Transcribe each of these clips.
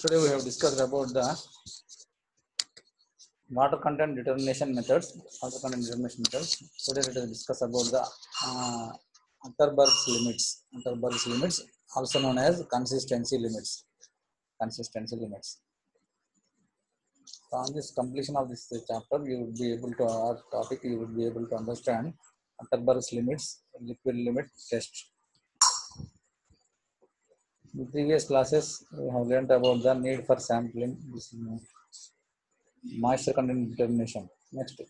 Yesterday we have discussed about the water content determination methods. Water content determination methods. Today let us discuss about the Atterberg's limits. Atterberg's limits, also known as consistency limits. Consistency limits. So on this completion of this chapter, you would be able to our topic. You would be able to understand Atterberg's limits, liquid limit test. In the previous classes, we have learned about the need for sampling. This is moisture content determination. Next,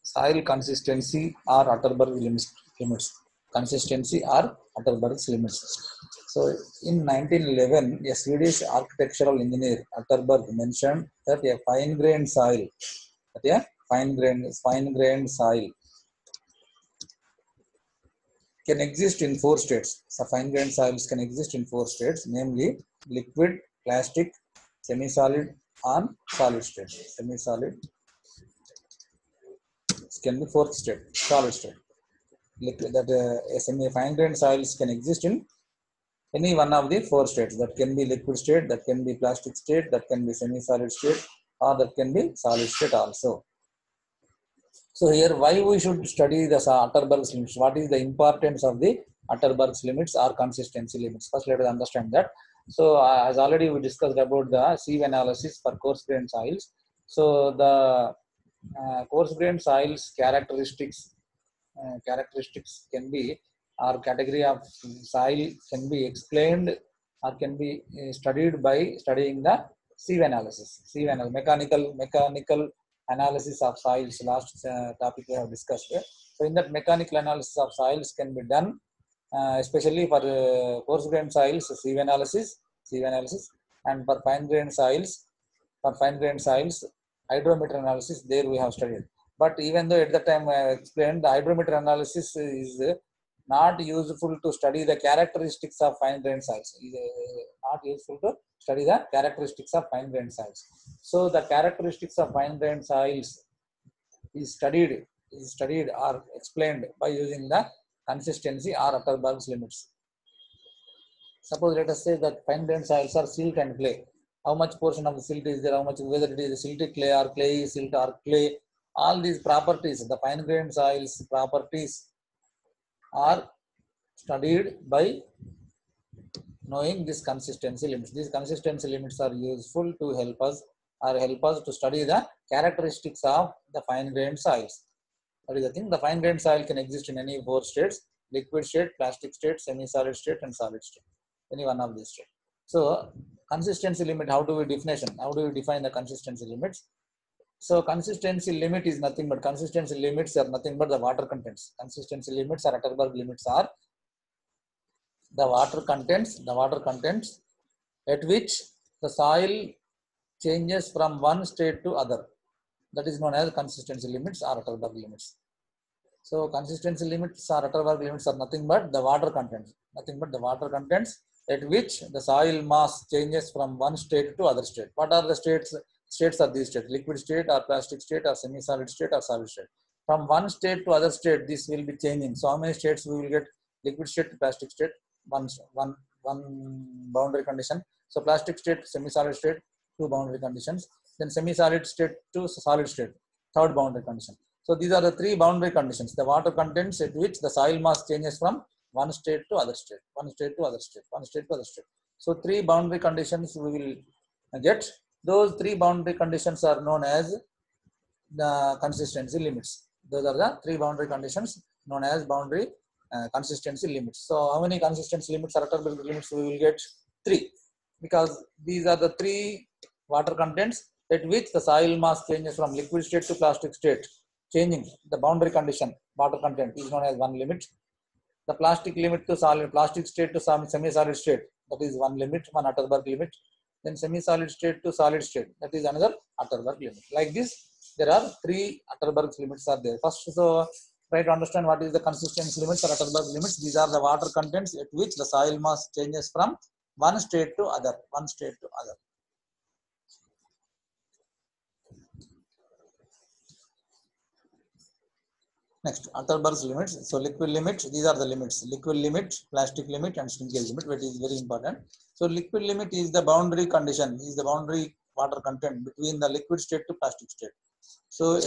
soil consistency or Atterberg limits. Consistency or Atterberg's limits. So, in 1911, a Swedish architectural engineer Atterberg mentioned that a fine-grained soil, soil can exist in 4 states. So, fine-grained soils can exist in 4 states, namely liquid, plastic, semi-solid, and solid state. Semi-solid can be 4th state, solid state. Fine-grained soils can exist in any one of the 4 states. That can be liquid state, that can be plastic state, that can be semi-solid state, or that can be solid state also. So here, why we should study the Atterberg's limits? What is the importance of the Atterberg's limits or consistency limits? First, let us understand that. So, as already we discussed about the sieve analysis for coarse-grained soils. So, the coarse-grained soils characteristics can be, or category of soil can be explained or can be studied by studying the sieve analysis. Sieve analysis, mechanical analysis of soils. Last topic we have discussed. So, in that mechanical analysis of soils can be done, especially for coarse-grained soils, sieve analysis, and for fine-grained soils, hydrometer analysis. There we have studied. But even though at the time I explained, the hydrometer analysis is not useful to study the characteristics of fine-grained soils. Not useful to study the characteristics of fine-grained soils. So the characteristics of fine-grained soils is studied or explained by using the consistency or Atterberg's limits. Suppose let us say that fine-grained soils are silt and clay. How much portion of the silt is there? How much, whether it is silty clay or clay silt or clay. All these properties, the fine-grained soils properties, are studied by knowing these consistency limits. These consistency limits are useful to help us to study the characteristics of the fine-grained soils. That is the thing. The fine-grained soil can exist in any 4 states: liquid state, plastic state, semi-solid state, and solid state. Any one of these states. So, consistency limit. How do we define the consistency limits? So, consistency limit is nothing but consistency limits are nothing but the water contents. Consistency limits or Atterberg limits are the water contents at which the soil changes from one state to other. That is known as consistency limits or Atterberg limits. So, consistency limits or Atterberg limits are nothing but the water contents. At which the soil mass changes from one state to other state. What are the states? States are these states: liquid state or plastic state or semi-solid state or solid state. From one state to other state, this will be changing. So, how many states we will get? Liquid state to plastic state, one boundary condition. So, plastic state, semi-solid state, 2 boundary conditions. Then semi-solid state to solid state, 3rd boundary condition. So, these are the 3 boundary conditions. The water contents at which the soil mass changes from one state to other state, one state to other state. So, 3 boundary conditions we will get. Those 3 boundary conditions are known as the consistency limits. Those are the 3 boundary conditions known as boundary consistency limits. So, how many consistency limits or Atterberg limits we will get? 3, because these are the 3 water contents at which the soil mass changes from liquid state to plastic state. Changing the boundary condition, water content, is known as one limit. The plastic limit to plastic state to semi-solid state, that is one limit, one Atterberg limit. Then semi-solid state to solid state, that is another Atterberg limit. Like this, there are 3 Atterberg limits are there. First, so try to understand what is the consistency limits or Atterberg limits. These are the water contents at which the soil mass changes from one state to other. Next, Atterberg's limits. So liquid limit, these are the limits. Liquid limit, plastic limit, and shrinkage limit, which is very important. So liquid limit is the boundary condition, is the boundary water content between the liquid state to plastic state. So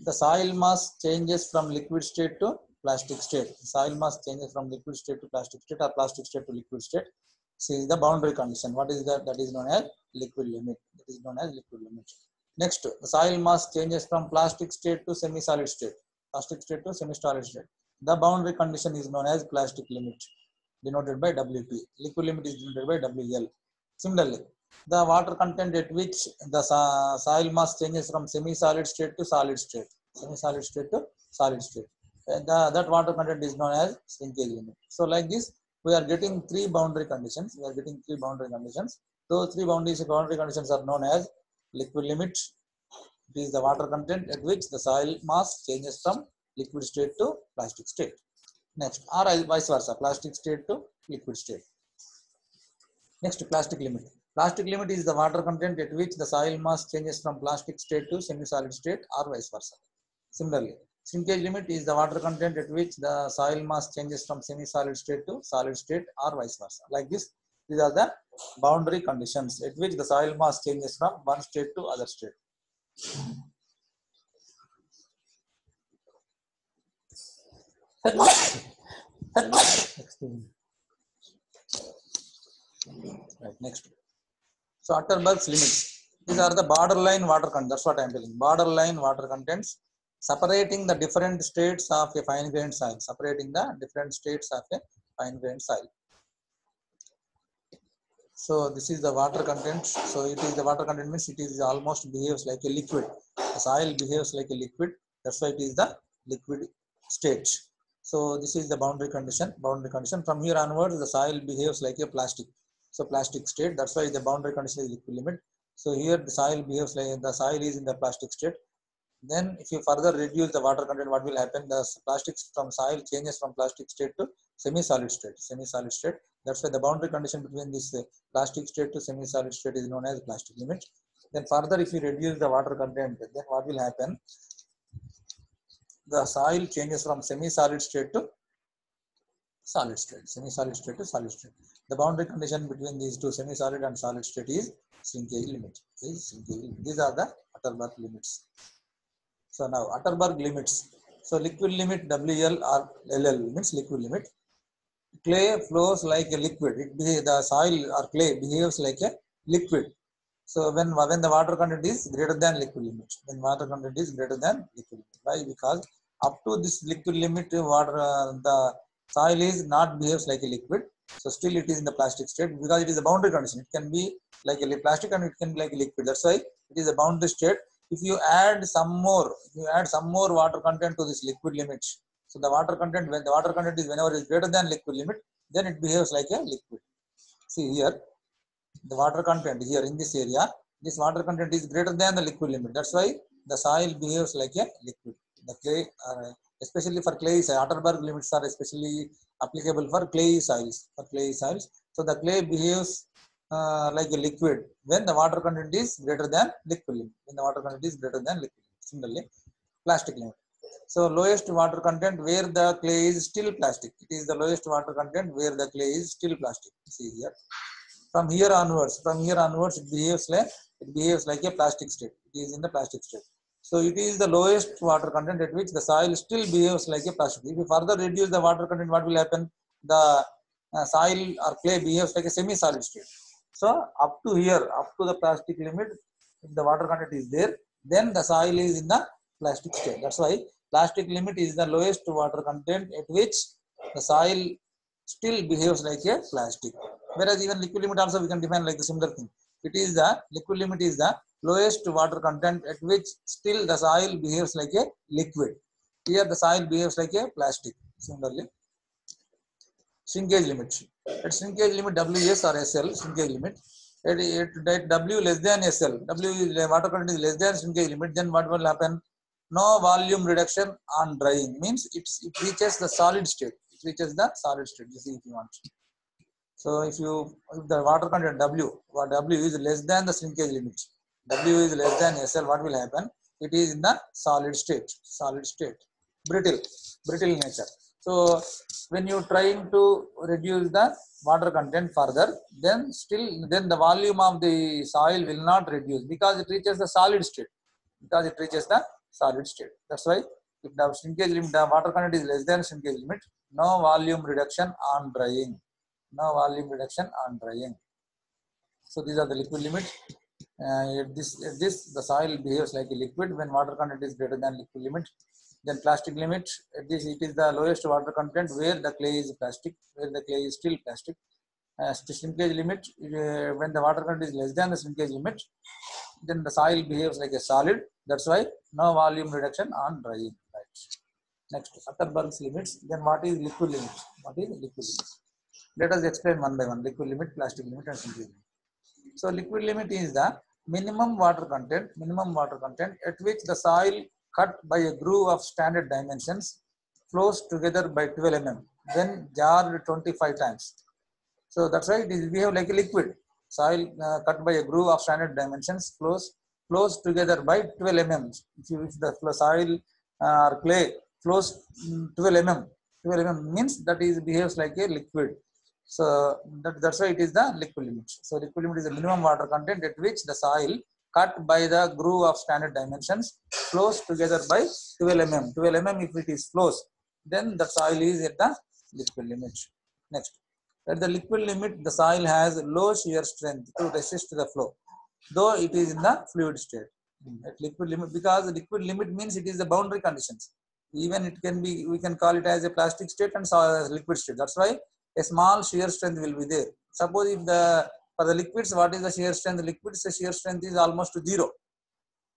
the soil mass changes from liquid state to plastic state. Soil mass changes from liquid state to plastic state or plastic state to liquid state. See the boundary condition. What is that? That is known as liquid limit. That is known as liquid limit. Next, the soil mass changes from plastic state to semi-solid state. Plastic state to semi-solid state. The boundary condition is known as plastic limit, denoted by WP. Liquid limit is denoted by WL. Similarly, the water content at which the soil mass changes from semi-solid state to solid state. Semi-solid state to solid state. That water content is known as shrinkage limit. So like this, we are getting three boundary conditions. Those three boundary conditions are known as liquid limit. It is the water content at which the soil mass changes from liquid state to plastic state. Next, or vice versa, plastic state to liquid state. Next, plastic limit. Plastic limit is the water content at which the soil mass changes from plastic state to semi-solid state or vice versa. Similarly, shrinkage limit is the water content at which the soil mass changes from semi-solid state to solid state or vice versa. Like this, these are the boundary conditions at which the soil mass changes from one state to other state. Right, next. So Atterberg's limits. These are the borderline water content. That's what I am telling. Borderline water contents separating the different states of a fine grained soil. Separating the different states of a fine grained soil. So this is the water content. So it is the water content means it is almost behaves like a liquid. The soil behaves like a liquid. That's why it is the liquid state. So this is the boundary condition. From here onwards, the soil behaves like a plastic. So plastic state. That's why the boundary condition is liquid limit. So here the soil behaves like the soil is in the plastic state. Then if you further reduce the water content, what will happen? The plastics from soil changes from plastic state to semi-solid state. Semi-solid state. That's why the boundary condition between this plastic state to semi-solid state is known as plastic limit. Then further, if you reduce the water content, then what will happen? The soil changes from semi-solid state to solid state. Semi-solid state to solid state. The boundary condition between these two semi-solid and solid state is shrinkage limit. These are the Atterberg limits. So now Atterberg limits. So liquid limit WL or LL means liquid limit. Clay flows like a liquid. The soil or clay behaves like a liquid. So when the water content is greater than liquid limit. When water content is greater than liquid limit. Why? Because up to this liquid limit, the soil is not behaves like a liquid. So still it is in the plastic state because it is a boundary condition. It can be like a plastic and it can be like a liquid. That's why it is a boundary state. If you add some more water content to this liquid limit, so the water content, when the water content is whenever is greater than liquid limit, then it behaves like a liquid. See here, the water content here in this area, this water content is greater than the liquid limit. That's why the soil behaves like a liquid. The clay, especially for clay soil, Atterberg limits are especially applicable for clay soils. So the clay behaves like a liquid when the water content is greater than liquid limit. Similarly, plastic limit. So lowest water content where the clay is still plastic. It is the lowest water content where the clay is still plastic. See here. From here onwards, it behaves like a plastic state. It is in the plastic state. So it is the lowest water content at which the soil still behaves like a plastic. If you further reduce the water content, what will happen? The soil or clay behaves like a semi-solid state. So up to here, up to the plastic limit, if the water content is there, then the soil is in the plastic state. That's why plastic limit is the lowest water content at which the soil still behaves like a plastic. Whereas even liquid limit also we can define like the similar thing. It is the liquid limit is the lowest water content at which still the soil behaves like a liquid. Here the soil behaves like a plastic. Similarly, shrinkage limit. At shrinkage limit WS or SL, shrinkage limit. At W less than SL, water content is less than shrinkage limit, then what will happen? No volume reduction on drying, means it reaches the solid state. You see if you want. So if the water content W is less than the shrinkage limit, W is less than SL, what will happen? It is in the solid state. brittle nature. So when you trying to reduce the water content further, then the volume of the soil will not reduce because it reaches the solid state. That's why if the shrinkage limit, the water content is less than shrinkage limit, no volume reduction on drying. So these are the liquid limits. If the soil behaves like a liquid when water content is greater than liquid limit. Then plastic limit, it is the lowest water content where the clay is plastic, where the clay is still plastic. Shrinkage limit, when the water content is less than the shrinkage limit, then the soil behaves like a solid. That's why no volume reduction on drying. Right. Next, Atterberg's limits. Then what is liquid limit? Let us explain one by one. Liquid limit, plastic limit, and shrinkage limit. So liquid limit is the minimum water content at which the soil cut by a groove of standard dimensions flows together by 12 mm when jarred 25 times. So that's why it is behave like a liquid. Soil cut by a groove of standard dimensions flows together by 12 mm. If the soil or clay flows 12 mm means that is behaves like a liquid. So that's why it is the liquid limit. So liquid limit is the minimum water content at which the soil cut by the groove of standard dimensions flows together by 12 mm. 12 mm if it is flows, then the soil is at the liquid limit. Next, at the liquid limit, the soil has low shear strength to resist the flow, though it is in the fluid state. At liquid limit, because the liquid limit means it is the boundary conditions. Even it can be, we can call it as a plastic state and as liquid state. That's why a small shear strength will be there. Suppose if for the liquids, what is the shear strength? The liquids, the shear strength is almost 0.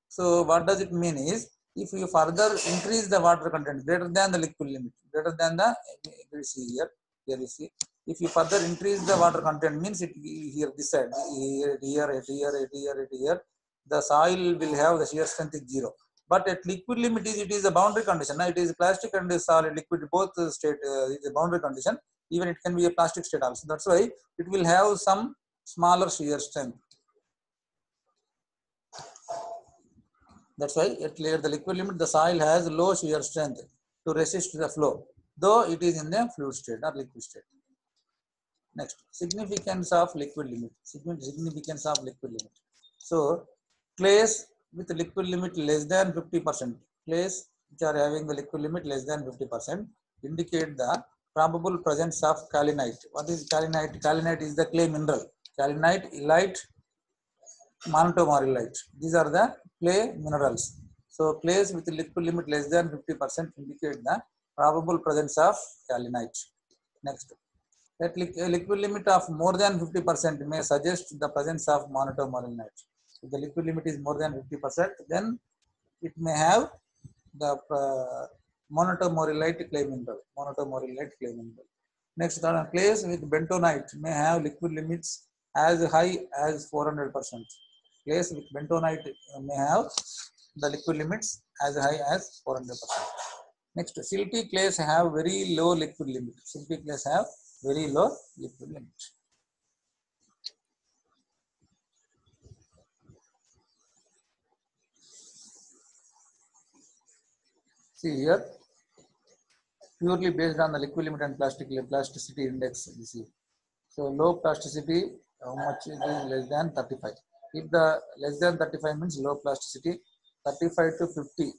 So what does it mean is, if you further increase the water content greater than the liquid limit, greater than the, you see here you see, if you further increase the water content means it here this side, here, the soil will have the shear strength is 0. But at liquid limit it is a boundary condition. Now it is plastic and solid liquid, both state is a boundary condition. Even it can be a plastic state also. That's why it will have some smaller shear strength. That's why at the liquid limit, the soil has low shear strength to resist the flow, though it is in the fluid state or liquid state. Next, significance of liquid limit. So, clays with liquid limit less than 50%, clays which are having the liquid limit less than 50% indicate the probable presence of kaolinite. What is kaolinite? Kaolinite is the clay mineral. Kaolinite, illite, monotomorillite. These are the clay minerals. So clays with liquid limit less than 50% indicate the probable presence of kaolinite. Next, at a liquid limit of more than 50% may suggest the presence of monotomorillite. If the liquid limit is more than 50%, then it may have the monotomorillite clay mineral. Next, clays with bentonite may have liquid limits as high as 400%. Clays with bentonite may have the liquid limits as high as 400%. Next, silty clays have very low liquid limit. See here, purely based on the liquid limit and plasticity index. You see, so low plasticity, how much it is less than 35. If the less than 35 means low plasticity, 35 to 50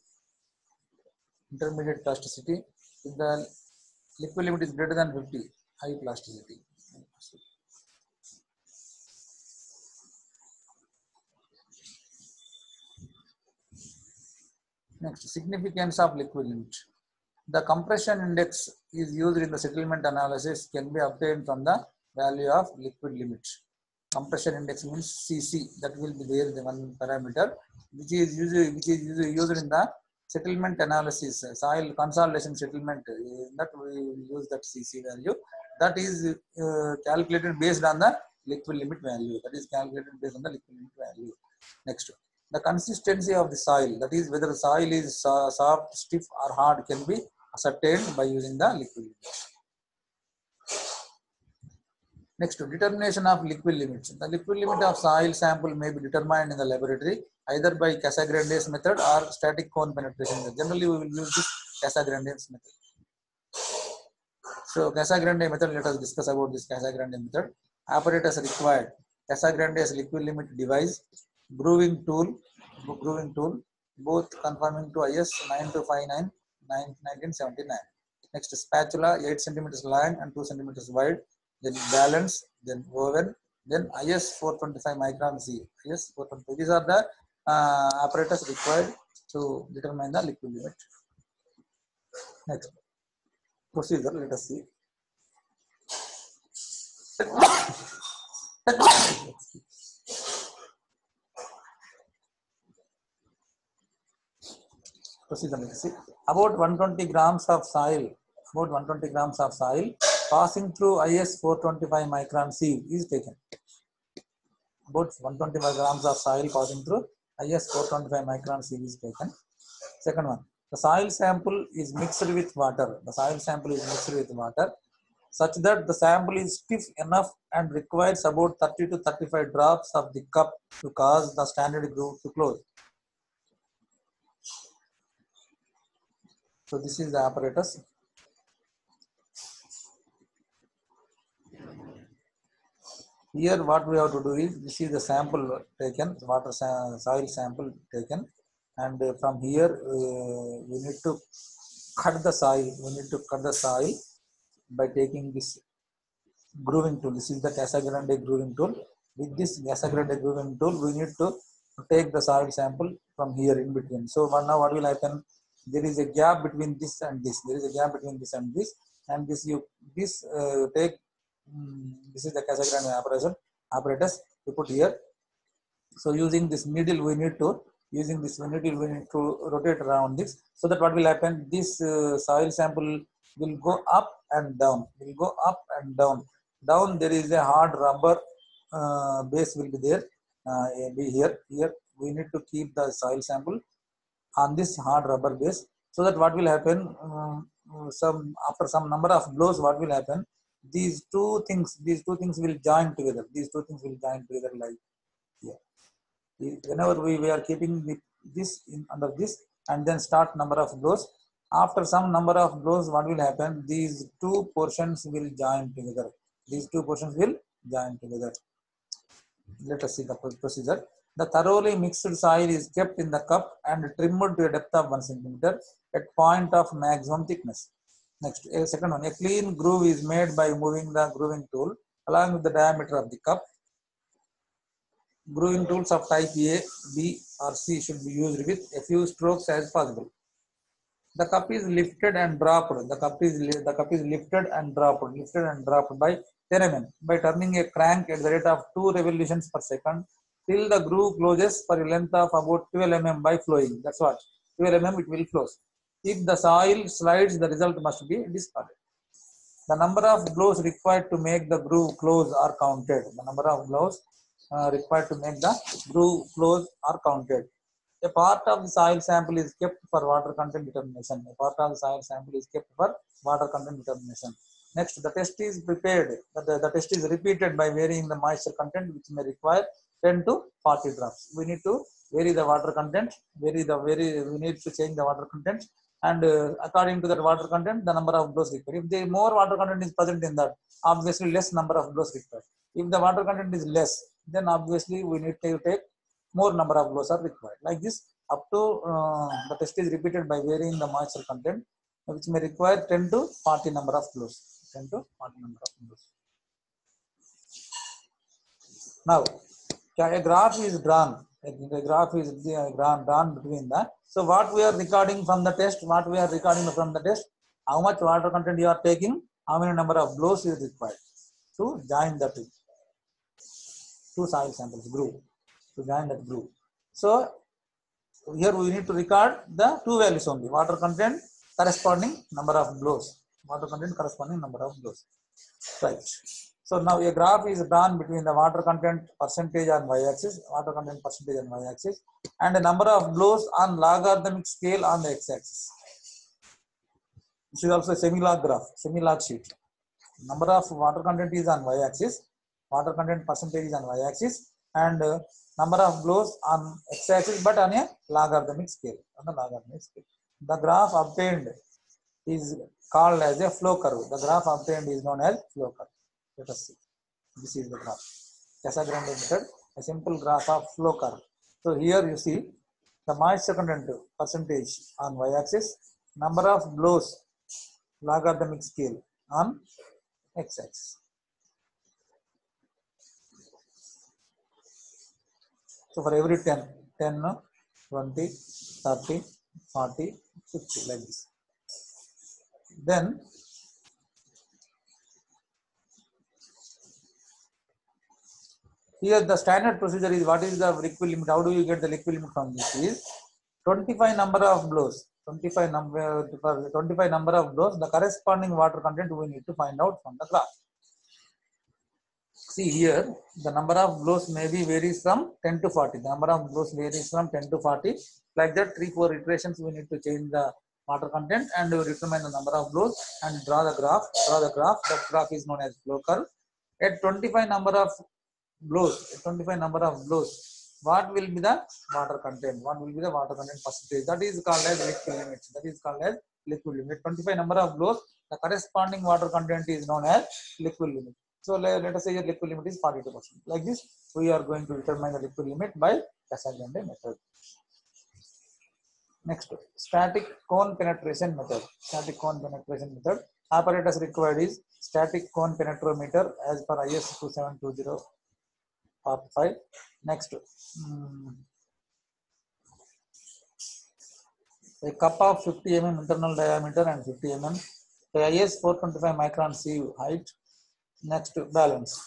intermediate plasticity. If the liquid limit is greater than 50, high plasticity. Next, significance of liquid limit. The compression index is used in the settlement analysis, can be obtained from the value of liquid limit. Compression index means CC, that will be there, the one parameter which is used in the settlement analysis, soil consolidation settlement, that we will use that CC value. That is calculated based on the liquid limit value. Next, the consistency of the soil, that is whether the soil is soft, stiff or hard, can be ascertained by using the liquid limit. Next, determination of liquid limits. The liquid limit of soil sample may be determined in the laboratory either by Casagrande's method or static cone penetration. Generally, we will use this Casagrande's method. So Casagrande method, let us discuss about this Casagrande method. Apparatus required: Casagrande's liquid limit device, grooving tool, both conforming to IS 9259 1979. Next, spatula 8 centimeters long and 2 centimeters wide. Then balance, then oven, then IS 425 micron C. IS 425. These are the apparatus required to determine the liquid limit. Next procedure, let us see. Procedure, let us see. About 120 grams of soil, passing through IS 425 micron sieve is taken. About 125 grams of soil passing through IS 425 micron sieve is taken. Second one, the soil sample is mixed with water. Such that the sample is stiff enough and requires about 30 to 35 drops of the cup to cause the standard groove to close. So this is the apparatus. Here what we have to do is, this is the sample taken, soil sample taken, and from here we need to cut the soil. By taking this grooving tool. This is the Casagrande grooving tool. With this Casagrande grooving tool, we need to take the soil sample from here in between. So now what will happen? There is a gap between this and this. And this take. This is the Casagrande apparatus you put here. So using this needle, we need to rotate around this. So that what will happen? This soil sample will go up and down. Down there is a hard rubber base will be there. Here we need to keep the soil sample on this hard rubber base. So that what will happen? After some number of blows, what will happen? These two things will join together. Like here. Whenever we are keeping this under this and then start number of blows. After some number of blows, what will happen? These two portions will join together. Let us see the procedure. The thoroughly mixed soil is kept in the cup and trimmed to a depth of 1 centimeter at point of maximum thickness. Next, second one, a clean groove is made by moving the grooving tool along with the diameter of the cup. Grooving tools of type A, B or C should be used with a few strokes as possible. The cup is lifted and dropped. Lifted and dropped by 10 mm by turning a crank at the rate of 2 revolutions per second till the groove closes for a length of about 12 mm by flowing. That's what, 12 mm it will close. If the soil slides, the result must be discarded. The number of blows required to make the groove close are counted. A part of the soil sample is kept for water content determination. Next, the test is prepared. The test is repeated by varying the moisture content, which may require 10 to 40 drops. We need to vary the water content. We need to change the water content, and according to that water content, the number of blows required. If the more water content is present in that, obviously less number of blows required. If the water content is less, then obviously we need to take more number of blows are required. Like this, up to the test is repeated by varying the moisture content, which may require 10 to 40 number of blows. Now, a graph is drawn. Drawn between that. So what we are recording from the test, how much water content you are taking, how many number of blows is required to join the two soil samples groove. So here we need to record the two values only: water content corresponding number of blows. Right. So now a graph is drawn between the water content percentage on y-axis, and the number of blows on logarithmic scale on the x-axis. This is also a semi-log graph, semi-log sheet. Number of water content is on y-axis, water content percentage is on y-axis, and number of blows on x-axis, but on a logarithmic scale. The graph obtained is called as a flow curve. The graph obtained is known as flow curve. Let us see. This is the graph. Casagrande method, a simple graph of flow curve. So here you see the moisture content percentage on y-axis, number of blows logarithmic scale on x-axis. So for every 10, 20, 30, 40, 50 like this. Then here the standard procedure is what is the liquid limit? How do you get the liquid limit from this? Is 25 number of blows. 25 number of blows. The corresponding water content we need to find out from the graph. See here, the number of blows maybe varies from 10 to 40. The number of blows varies from 10 to 40. Like that, 3-4 iterations we need to change the water content and we determine the number of blows and draw the graph. That graph is known as flow curve. At 25 number of blows, what will be the water content? What will be the water content percentage? That is called as liquid limit. 25 number of blows, the corresponding water content is known as liquid limit. So let us say your liquid limit is 42%. Like this, we are going to determine the liquid limit by Casagrande method. Next, static cone penetration method. Apparatus required is static cone penetrometer as per IS 2720 part 5. Next, a cup of 50 mm internal diameter and 50 mm. A IS 425 micron sieve height. Next, balance.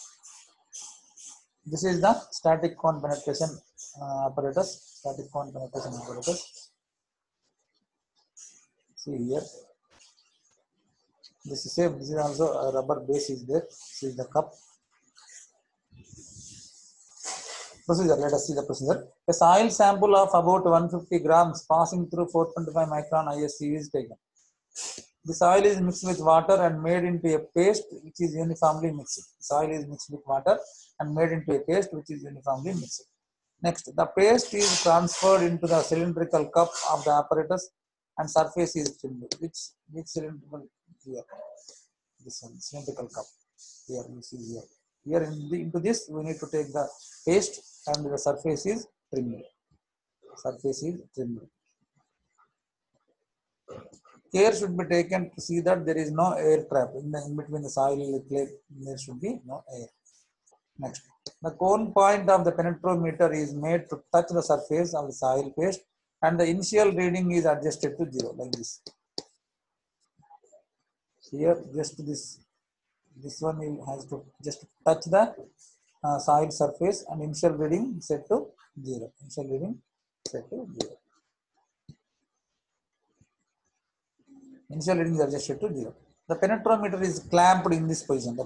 This is the static cone penetration apparatus. See here. This is same. This is also a rubber base is there. This is the cup. Procedure. Let us see the procedure. A soil sample of about 150 grams passing through 425 micron IS sieve is taken. The soil is mixed with water and made into a paste which is uniformly mixed. Soil is mixed with water and made into a paste which is uniformly mixed. Next, the paste is transferred into the cylindrical cup of the apparatus and surface is trimmed. Which cylindrical here? This one, cylindrical cup. Here you see here. Here into this we need to take the paste and the surface is trimmed. Care should be taken to see that there is no air trap in between the soil and the clay. There should be no air. Next, the cone point of the penetrometer is made to touch the surface of the soil paste, and the initial reading is adjusted to 0 like this. Here, just this one has to just touch the soil surface, and initial reading set to 0. Initial reading is adjusted to 0. The penetrometer is clamped in this position.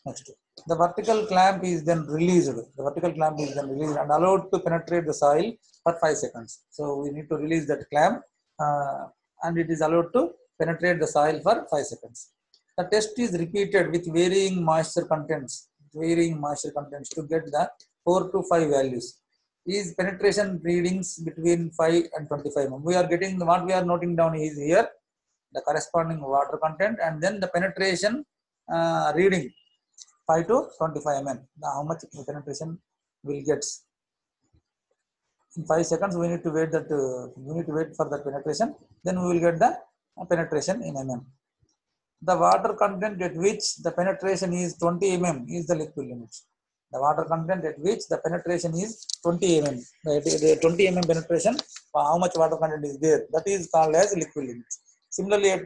Next, the vertical clamp is then released. And allowed to penetrate the soil for 5 seconds. So we need to release that clamp and it is allowed to penetrate the soil for 5 seconds. The test is repeated with varying moisture contents to get the 4 to 5 values. Is penetration readings between 5 and 25 mm. We are getting what we are noting down is here the corresponding water content and then the penetration reading 5 to 25 mm. How much penetration will get? In 5 seconds we need to wait for the penetration. Then we will get the penetration in mm. The water content at which the penetration is 20 mm is the liquid limit. The water content at which the penetration is 20 mm. The 20 mm penetration, how much water content is there? That is called as liquid limit. Similarly, at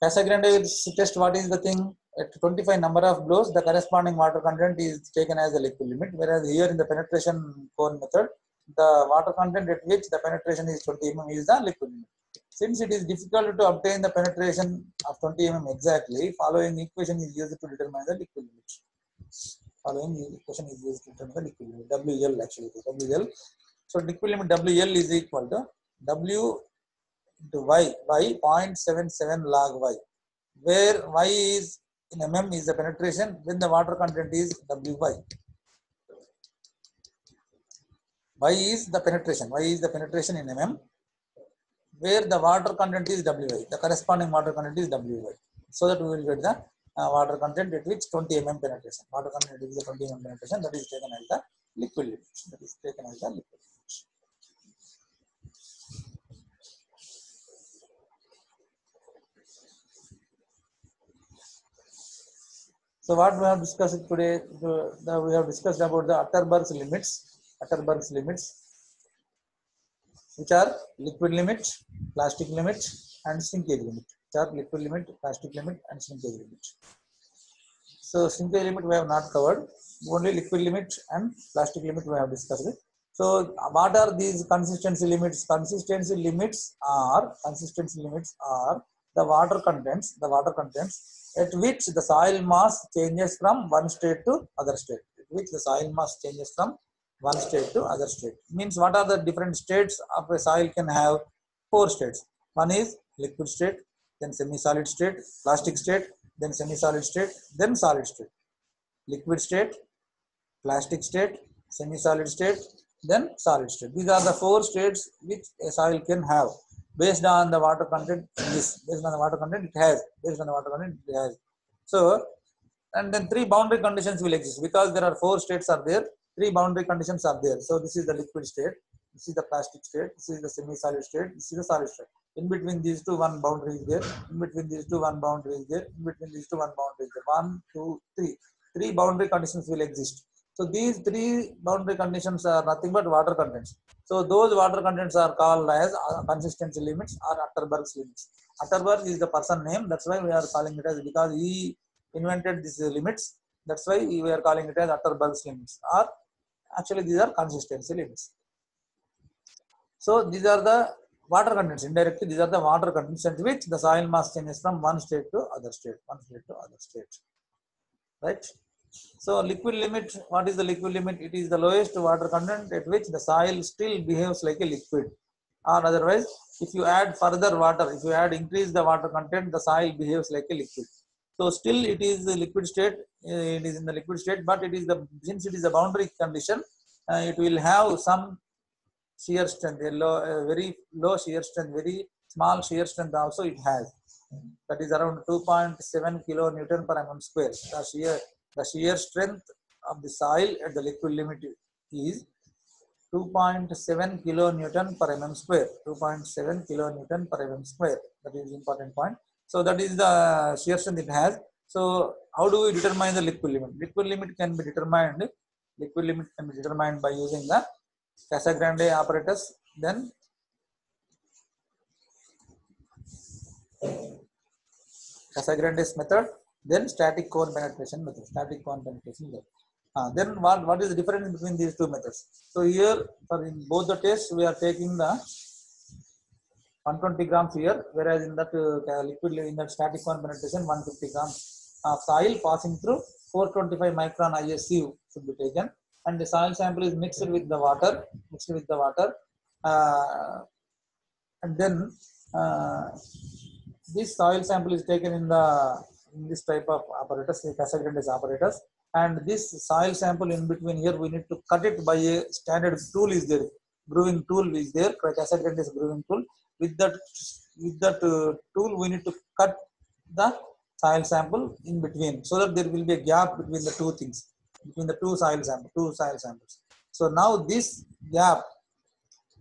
Casagrande test, what is the thing? At 25 number of blows, the corresponding water content is taken as the liquid limit. Whereas here in the penetration cone method, the water content at which the penetration is 20 mm is the liquid limit. Since it is difficult to obtain the penetration of 20 mm exactly, following equation is used to determine the liquid limit. WL actually, WL. So liquid limit WL is equal to W into Y by 0.77 log Y, where Y is in mm is the penetration, when the water content is WY. Y is the penetration. Y is the penetration in mm, where the water content is Wy. The corresponding water content is Wy. So that we will get the water content at which 20 mm penetration. Water content is the 20 mm penetration, that is taken as the liquid limit. That is taken as the liquid. So what we have discussed today, we have discussed about the Atterberg's limits. Atterberg's limits, which are liquid limit, plastic limit, and shrinkage limit. Which are liquid limit, plastic limit, and shrinkage limit. So shrinkage limit we have not covered. Only liquid limit and plastic limit we have discussed. So what are these consistency limits? Consistency limits are the water contents. The water contents at which the soil mass changes from one state to other state. At which the soil mass changes from one state to other state. Means what are the different states of a soil can have? 4 states. One is liquid state, then semi-solid state, plastic state, then semi-solid state, then solid state. Liquid state, plastic state, semi-solid state, then solid state. These are the 4 states which a soil can have based on the water content. Based on the water content it has. Based on the water content it has. So, and then 3 boundary conditions will exist because there are 4 states are there. 3 boundary conditions are there. So this is the liquid state. This is the plastic state. This is the semi-solid state. This is the solid state. In between these two, one boundary is there. In between these two, one boundary is there. In between these two, one boundary is there. 1, 2, 3. 3 boundary conditions will exist. So these 3 boundary conditions are nothing but water contents. So those water contents are called as consistency limits or Atterberg's limits. Atterberg is the person name. That's why we are calling it as, because he invented these limits. That's why we are calling it as Atterberg's limits. Or actually these are consistency limits. So these are the water contents. Indirectly, these are the water contents at which the soil mass changes from one state to other state, right? So liquid limit, what is the liquid limit? It is the lowest water content at which the soil still behaves like a liquid. Or otherwise, if you add further water, if you increase the water content, the soil behaves like a liquid. So still it is the liquid state, it is in the liquid state, but it is since it is a boundary condition, it will have some shear strength, very low shear strength, very small shear strength also it has. That is around 2.7 kilonewton per mm square. The shear strength of the soil at the liquid limit is 2.7 kilonewton per mm square. 2.7 kilonewton per mm square. That is important point. So that is the shear strength it has. So how do we determine the liquid limit? Liquid limit can be determined by using the Casagrande apparatus, then Casagrande's method, then static cone penetration method. Then what is the difference between these two methods? So here, in both the tests, we are taking the 120 grams here, whereas in that liquid, in that static cone penetration, 150 grams of soil passing through 425 micron IS sieve should be taken, and the soil sample is mixed with the water, and then this soil sample is taken in this type of apparatus, the Casagrande's apparatus, and this soil sample in between here we need to cut it by a standard tool is there, grooving tool is there, Casagrande's grooving tool. With that tool we need to cut the soil sample in between so that there will be a gap between the two things, between the two soil samples. So now this gap,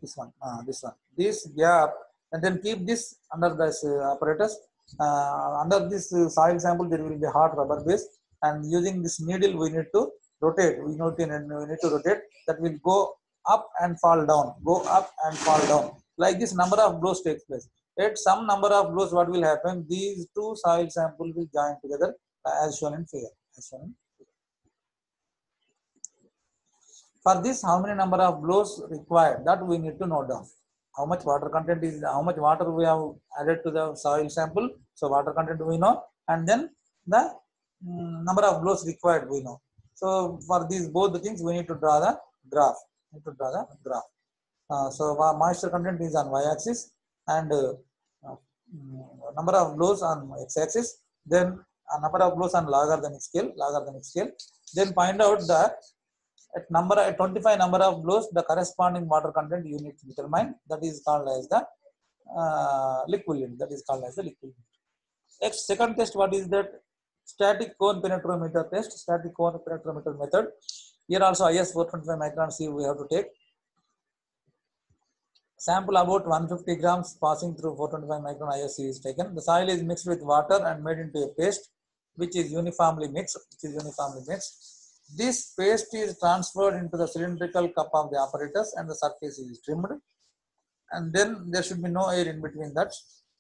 this gap, and then keep this under this apparatus. Under this soil sample there will be a hard rubber base, and using this needle we need to rotate. We need to rotate. That will go up and fall down, like this number of blows takes place. At some number of blows, what will happen? These two soil samples will join together as shown in figure. For this, how many number of blows required? That we need to note down. How much water content is, how much water we have added to the soil sample. So water content we know, and then the number of blows required we know. So for these both the things we need to draw the graph. So moisture content is on y-axis, and number of blows on x-axis. Then number of blows on logarithmic scale. Then find out the At 25 number of blows, the corresponding water content you need to determine. That is called as the liquid limit. That is called as the liquid limit. Next, second test, what is that? Static cone penetrometer test. Static cone penetrometer method. Here also IS 425 micron sieve we have to take. Sample about 150 grams passing through 425 micron IS sieve is taken. The soil is mixed with water and made into a paste, which is uniformly mixed. This paste is transferred into the cylindrical cup of the apparatus and the surface is trimmed. And then there should be no air in between that.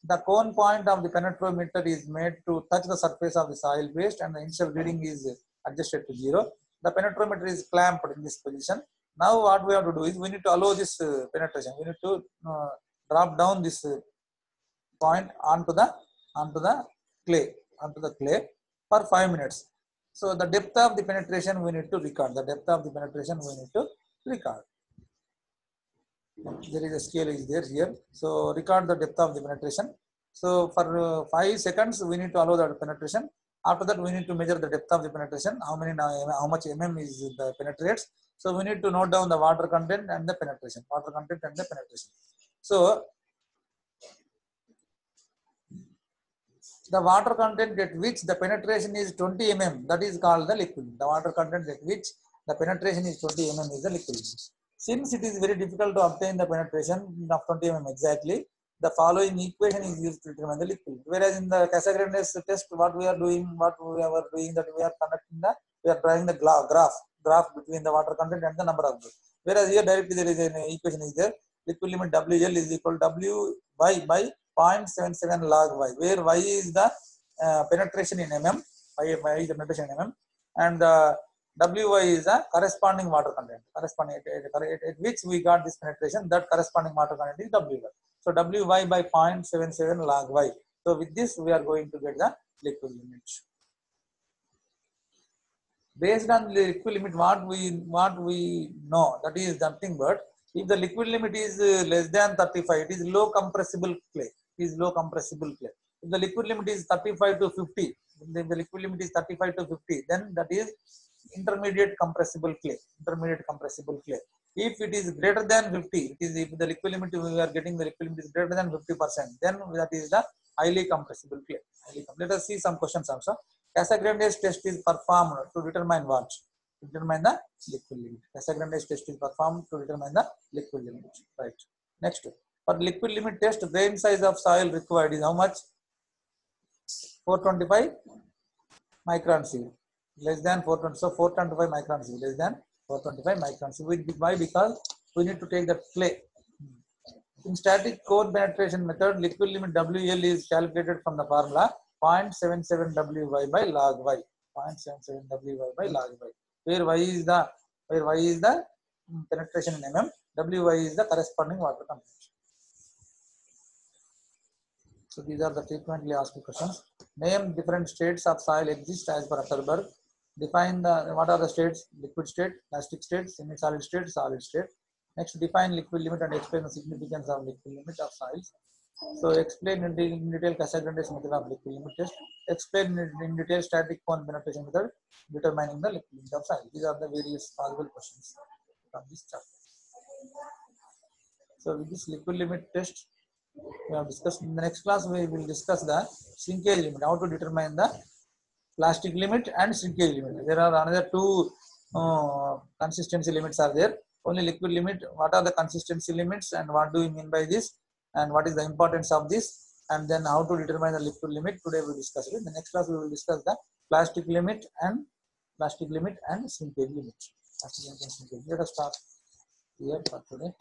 The cone point of the penetrometer is made to touch the surface of the soil paste and the initial reading is adjusted to 0. The penetrometer is clamped in this position. Now what we have to do is we need to allow this penetration. We need to drop down this point onto the clay for 5 minutes. So the depth of the penetration we need to record. There is a scale is there here. So record the depth of the penetration. So for 5 seconds we need to allow the penetration. After that we need to measure the depth of the penetration. How much mm is the penetrates. So we need to note down the water content and the penetration. So the water content at which the penetration is 20 mm, that is called the liquid. The water content at which the penetration is 20 mm is the liquid. Since it is very difficult to obtain the penetration of 20 mm exactly, the following equation is used to determine the liquid. Whereas in the Casagrande's test, what we are doing that we are drawing the graph between the water content and the number of blows. Whereas here directly there is an equation is there. Liquid limit WL is equal to WY by 0.77 log Y, where Y is the penetration in mm, Y is the penetration in mm, and WY is the corresponding water content, at which we got this penetration. That corresponding water content is WY. So WY by 0.77 log Y. So with this we are going to get the liquid limit. Based on the liquid limit, what we know, that is nothing but if the liquid limit is less than 35, it is low compressible clay. If the liquid limit is 35 to 50, then that is intermediate compressible clay. If it is greater than 50, if the liquid limit we are getting the liquid limit is greater than 50%, then that is the highly compressible clay. Let us see some questions also. Casagrande's test is performed to determine what? To determine the liquid limit. Casagrande's test is performed to determine the liquid limit. Right. Next, for liquid limit test, grain size of soil required is how much? 425 micron sieve. Less than 420. So 425 micron sieve. Less than 425 micron sieve. Why? Because we need to take the clay. In static cone penetration method, liquid limit WL is calculated from the formula 0.77 WY by log Y. 0.77 WY by log Y. Where Y is the penetration in mm, WY is the corresponding water content. So these are the frequently asked questions. Name different states of soil exist as per Atterberg. Define what are the states: liquid state, plastic state, semi-solid state, solid state. Next, define liquid limit and explain the significance of liquid limit of soils. So explain in detail Casagrande's method of liquid limit test. Explain in detail static cone penetration method, determining the liquid limit of soil. These are the various possible questions from this chapter. So with this liquid limit test, we have discussed. In the next class, we will discuss the shrinkage limit, how to determine the plastic limit and shrinkage limit. There are another two consistency limits are there. Only liquid limit, what are the consistency limits and what do we mean by this and what is the importance of this, and then how to determine the liquid limit. Today we will discuss it. In the next class we will discuss the plastic limit and shrinkage limit. Let us start here for today.